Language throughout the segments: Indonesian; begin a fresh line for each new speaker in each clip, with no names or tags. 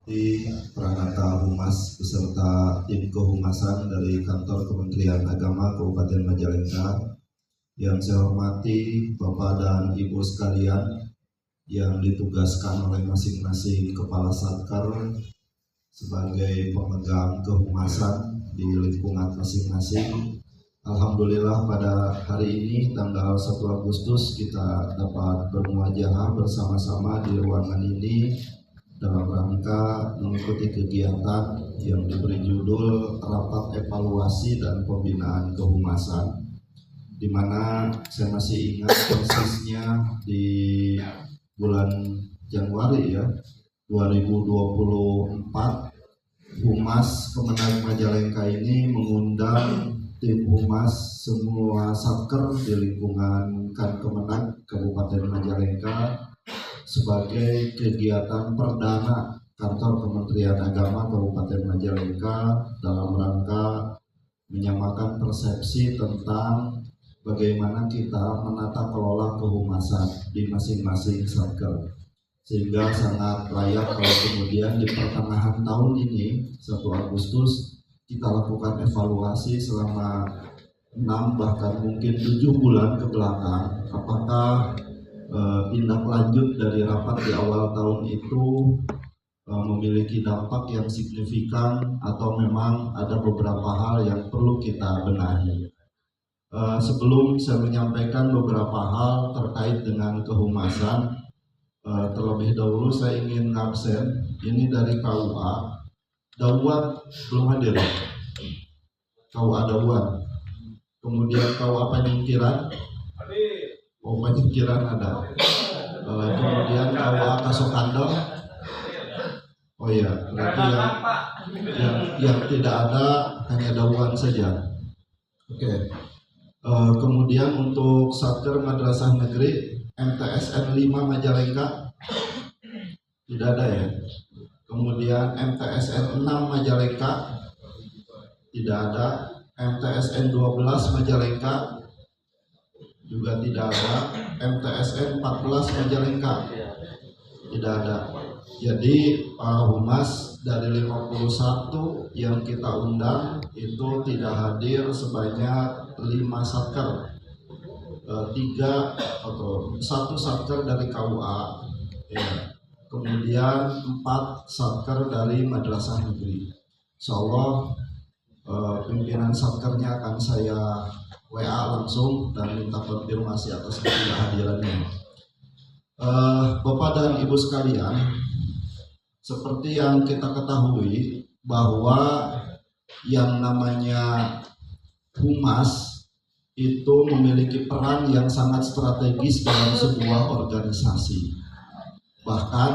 Di Pranata Humas beserta tim kehumasan dari kantor Kementerian Agama Kabupaten Majalengka. Yang saya hormati Bapak dan Ibu sekalian yang ditugaskan oleh masing-masing kepala satker sebagai pemegang kehumasan di lingkungan masing-masing. Alhamdulillah pada hari ini tanggal 1 Agustus kita dapat bermuajahah bersama-sama di ruangan ini dalam rangka mengikuti kegiatan yang diberi judul Rapat Evaluasi dan Pembinaan Kehumasan, di mana saya masih ingat persisnya di bulan Januari 2024, Humas Kemenag Majalengka ini mengundang tim humas semua satker di lingkungan Kemenag Kabupaten Majalengka sebagai kegiatan perdana kantor Kementerian Agama Kabupaten Majalengka dalam rangka menyamakan persepsi tentang bagaimana kita menata kelola kehumasan di masing-masing satker, sehingga sangat layak kalau kemudian di pertengahan tahun ini 1 Agustus kita lakukan evaluasi selama 6 bahkan mungkin 7 bulan ke belakang, apakah tindak lanjut dari rapat di awal tahun itu memiliki dampak yang signifikan atau memang ada beberapa hal yang perlu kita benahi. Sebelum saya menyampaikan beberapa hal terkait dengan kehumasan, terlebih dahulu saya ingin ngabsen ini dari KUA. Dauan belum hadir, KUA Dauan. Kemudian KUA Penyingkiran, penyingkiran ada. Kemudian KUA Kasokandel. Oh iya, berarti yang tidak ada hanya Dauan saja. Oke. Kemudian untuk Satker Madrasah Negeri MTSN 5 Majalengka tidak ada ya. Kemudian MTSN 6 Majalengka tidak ada. MTSN 12 Majalengka juga tidak ada. MTSN 14 Majalengka tidak ada. Jadi humas dari 51 yang kita undang itu tidak hadir sebanyak 5 satker, 1 satker dari KUA, kemudian 4 satker dari Madrasah Negeri. Insyaallah pimpinan satkernya akan saya WA langsung dan minta konfirmasi atas ketidakhadirannya. Bapak dan Ibu sekalian, seperti yang kita ketahui bahwa yang namanya humas itu memiliki peran yang sangat strategis dalam sebuah organisasi. Bahkan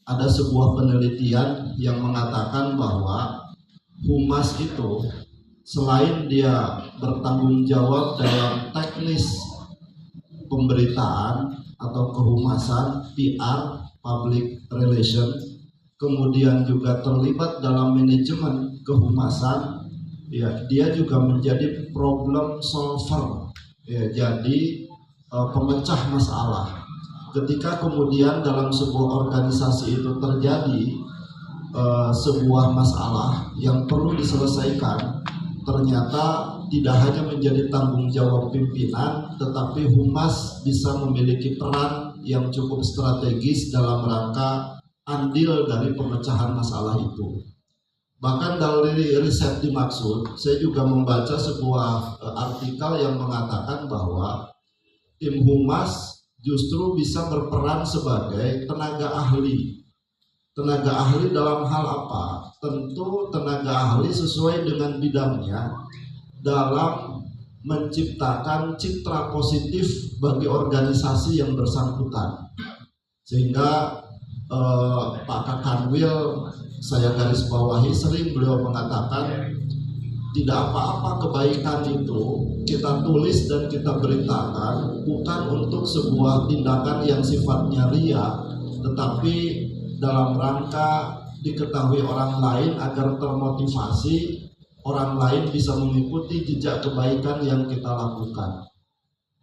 ada sebuah penelitian yang mengatakan bahwa humas itu selain dia bertanggung jawab dalam teknis pemberitaan atau kehumasan, PR, public relation, kemudian juga terlibat dalam manajemen kehumasan, dia juga menjadi problem solver, jadi pemecah masalah. Ketika kemudian dalam sebuah organisasi itu terjadi sebuah masalah yang perlu diselesaikan, ternyata tidak hanya menjadi tanggung jawab pimpinan, tetapi humas bisa memiliki peran yang cukup strategis dalam rangka andil dari pemecahan masalah itu. Bahkan dari riset dimaksud, saya juga membaca sebuah artikel yang mengatakan bahwa tim humas justru bisa berperan sebagai tenaga ahli. Tenaga ahli dalam hal apa? Tentu tenaga ahli sesuai dengan bidangnya dalam menciptakan citra positif bagi organisasi yang bersangkutan. Sehingga Pak Kakanwil, saya garis bawahi, sering beliau mengatakan tidak apa-apa kebaikan itu kita tulis dan kita beritakan bukan untuk sebuah tindakan yang sifatnya ria, tetapi dalam rangka diketahui orang lain agar termotivasi, orang lain bisa mengikuti jejak kebaikan yang kita lakukan.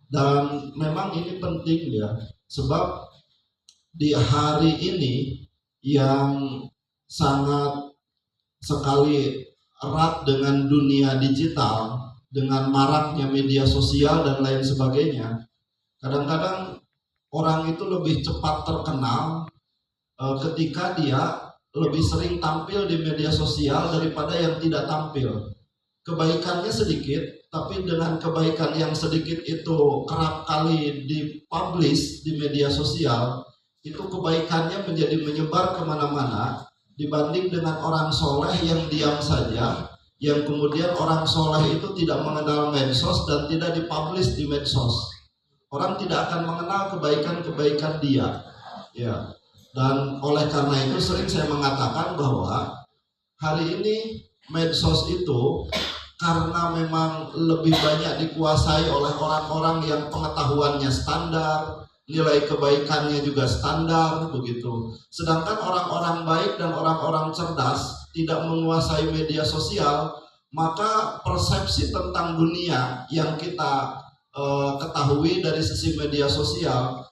Dan memang ini penting ya, sebab di hari ini yang sangat sekali erat dengan dunia digital, dengan maraknya media sosial dan lain sebagainya. Kadang-kadang orang itu lebih cepat terkenal ketika dia lebih sering tampil di media sosial daripada yang tidak tampil. Kebaikannya sedikit, tapi dengan kebaikan yang sedikit itu kerap kali dipublish di media sosial, itu kebaikannya menjadi menyebar kemana-mana dibanding dengan orang soleh yang diam saja, yang kemudian orang soleh itu tidak mengenal medsos dan tidak dipublish di medsos. Orang tidak akan mengenal kebaikan-kebaikan dia, ya. Dan oleh karena itu sering saya mengatakan bahwa hari ini medsos itu karena memang lebih banyak dikuasai oleh orang-orang yang pengetahuannya standar, nilai kebaikannya juga standar begitu. Sedangkan orang-orang baik dan orang-orang cerdas tidak menguasai media sosial, maka persepsi tentang dunia yang kita ketahui dari sisi media sosial,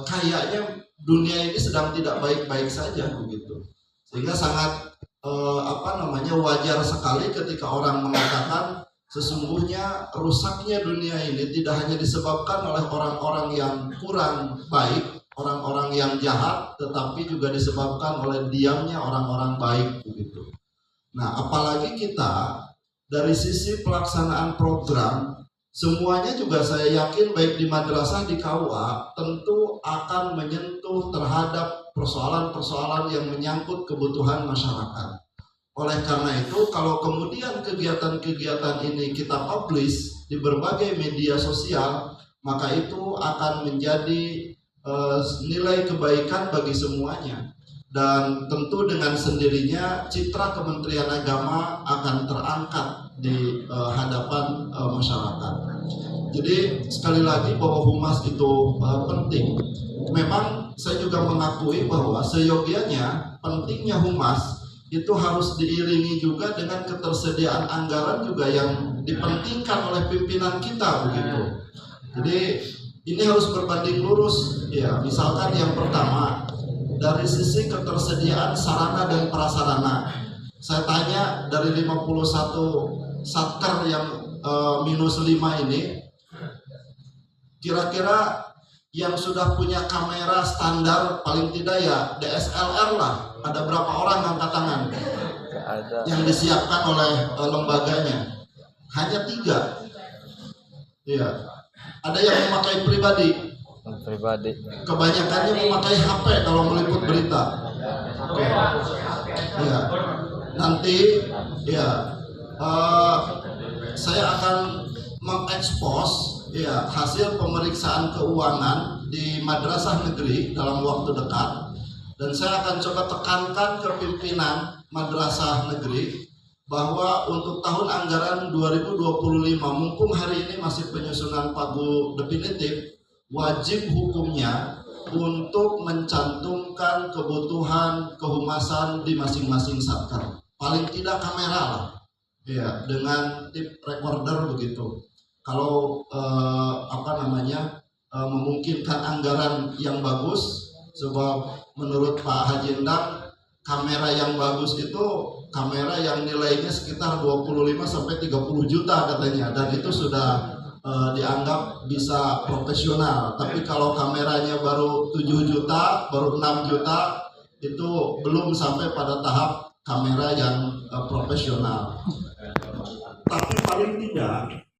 kayaknya dunia ini sedang tidak baik-baik saja begitu. Sehingga sangat wajar sekali ketika orang mengatakan sesungguhnya rusaknya dunia ini tidak hanya disebabkan oleh orang-orang yang kurang baik, orang-orang yang jahat, tetapi juga disebabkan oleh diamnya orang-orang baik begitu. Nah, apalagi kita dari sisi pelaksanaan program, semuanya juga saya yakin baik di madrasah, di KUA, tentu akan menyentuh terhadap persoalan-persoalan yang menyangkut kebutuhan masyarakat. Oleh karena itu, kalau kemudian kegiatan-kegiatan ini kita publish di berbagai media sosial, maka itu akan menjadi nilai kebaikan bagi semuanya. Dan tentu dengan sendirinya citra Kementerian Agama akan terangkat di hadapan masyarakat. Jadi sekali lagi bahwa humas itu penting. Memang saya juga mengakui bahwa seyogianya pentingnya humas itu harus diiringi juga dengan ketersediaan anggaran juga yang dipentingkan oleh pimpinan kita begitu. Jadi ini harus berbanding lurus ya. Misalkan yang pertama dari sisi ketersediaan sarana dan prasarana. Saya tanya dari 51 satker yang -5 ini, kira-kira yang sudah punya kamera standar paling tidak ya DSLR lah, ada berapa orang angkat tangan?
Ada.
Yang disiapkan oleh lembaganya hanya 3. Iya. Ada yang memakai pribadi. Kebanyakannya memakai HP kalau meliput berita. Ya. Nanti ya saya akan mengekspos ya hasil pemeriksaan keuangan di madrasah negeri dalam waktu dekat, dan saya akan coba tekankan ke pimpinan madrasah negeri bahwa untuk tahun anggaran 2025, mumpung hari ini masih penyusunan pagu definitif, wajib hukumnya untuk mencantumkan kebutuhan kehumasan di masing-masing satker. Paling tidak kamera lah, ya, dengan tip recorder begitu. Kalau memungkinkan anggaran yang bagus, sebab menurut Pak Haji Endang kamera yang bagus itu kamera yang nilainya sekitar 25-30 juta katanya, dan itu sudah dianggap bisa profesional. Tapi kalau kameranya baru 7 juta, baru 6 juta, itu belum sampai pada tahap kamera yang profesional. Tapi paling tidak